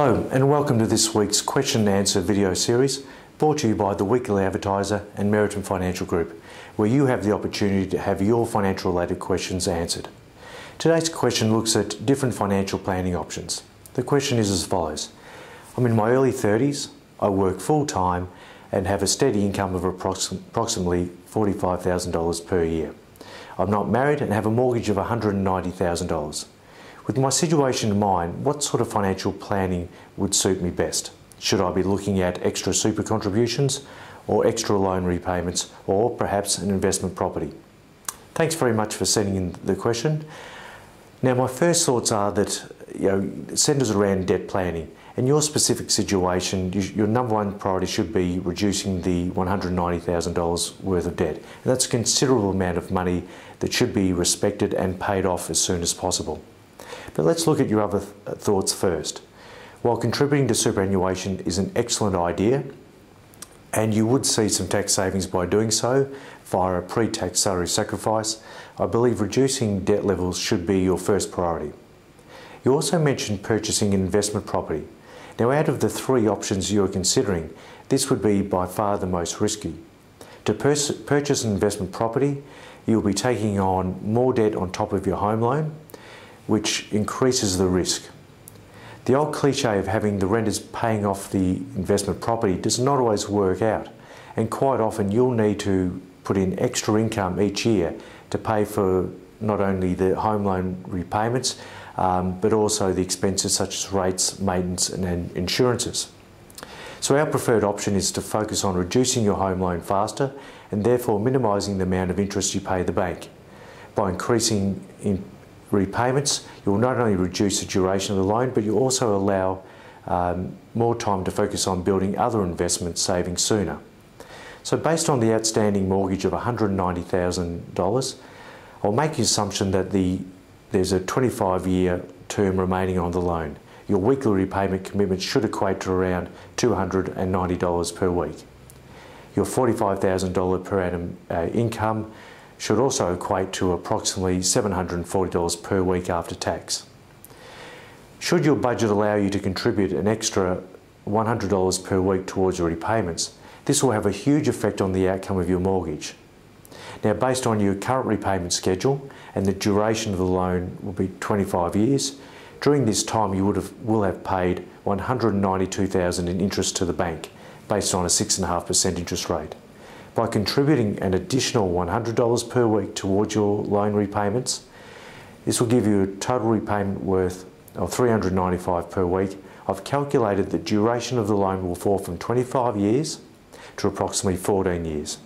Hello and welcome to this week's question and answer video series brought to you by the Weekly Advertiser and Meriton Financial Group, where you have the opportunity to have your financial related questions answered. Today's question looks at different financial planning options. The question is as follows. I'm in my early 30s, I work full time and have a steady income of approximately $45,000 per year. I'm not married and have a mortgage of $190,000. With my situation in mind, what sort of financial planning would suit me best? Should I be looking at extra super contributions or extra loan repayments or perhaps an investment property? Thanks very much for sending in the question. Now my first thoughts are that centres around debt planning. In your specific situation, your number one priority should be reducing the $190,000 worth of debt. And that's a considerable amount of money that should be respected and paid off as soon as possible. But let's look at your other thoughts first. While contributing to superannuation is an excellent idea, and you would see some tax savings by doing so via a pre-tax salary sacrifice, I believe reducing debt levels should be your first priority. You also mentioned purchasing an investment property. Now, out of the three options you are considering, this would be by far the most risky. To purchase an investment property, you'll be taking on more debt on top of your home loan, which increases the risk. The old cliche of having the renters paying off the investment property does not always work out, and quite often you'll need to put in extra income each year to pay for not only the home loan repayments but also the expenses such as rates, maintenance and insurances. So our preferred option is to focus on reducing your home loan faster and therefore minimising the amount of interest you pay the bank. By increasing repayments, you'll not only reduce the duration of the loan, but you'll also allow more time to focus on building other investment savings sooner. So based on the outstanding mortgage of $190,000, I'll make the assumption that there's a 25-year term remaining on the loan. Your weekly repayment commitment should equate to around $290 per week. Your $45,000 per annum income should also equate to approximately $740 per week after tax. Should your budget allow you to contribute an extra $100 per week towards your repayments, this will have a huge effect on the outcome of your mortgage. Now, based on your current repayment schedule and the duration of the loan will be 25 years, during this time you will have paid $192,000 in interest to the bank based on a 6.5% interest rate. By contributing an additional $100 per week towards your loan repayments, this will give you a total repayment worth of $395 per week. I've calculated the duration of the loan will fall from 25 years to approximately 14 years.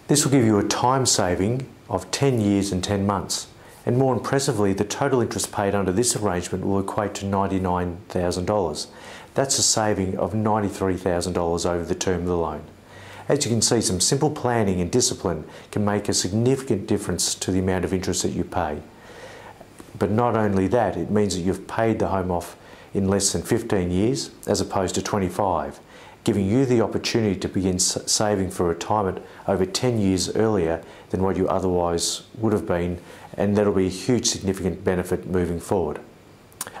This will give you a time saving of 10 years and 10 months. And more impressively, the total interest paid under this arrangement will equate to $99,000. That's a saving of $93,000 over the term of the loan. As you can see, some simple planning and discipline can make a significant difference to the amount of interest that you pay. But not only that, it means that you've paid the home off in less than 15 years as opposed to 25, giving you the opportunity to begin saving for retirement over 10 years earlier than what you otherwise would have been, and that'll be a huge significant benefit moving forward.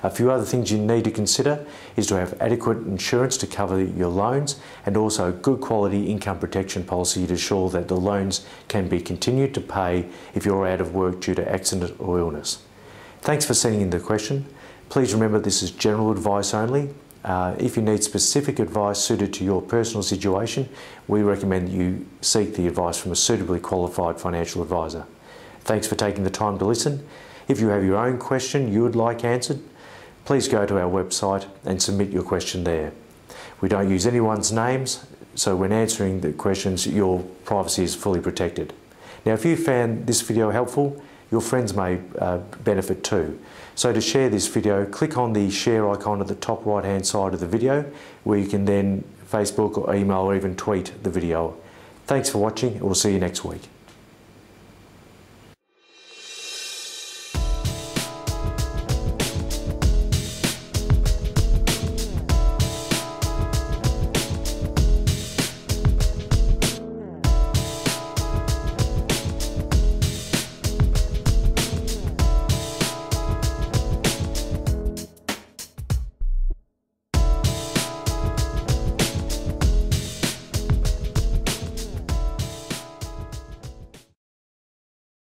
A few other things you need to consider is to have adequate insurance to cover your loans and also good quality income protection policy to ensure that the loans can be continued to pay if you're out of work due to accident or illness. Thanks for sending in the question. Please remember this is general advice only. If you need specific advice suited to your personal situation, we recommend that you seek the advice from a suitably qualified financial advisor. Thanks for taking the time to listen. If you have your own question you would like answered, please go to our website and submit your question there. We don't use anyone's names, so when answering the questions, your privacy is fully protected. Now, if you found this video helpful, your friends may benefit too. So to share this video, click on the share icon at the top right-hand side of the video, where you can then Facebook or email or even tweet the video. Thanks for watching, and we'll see you next week.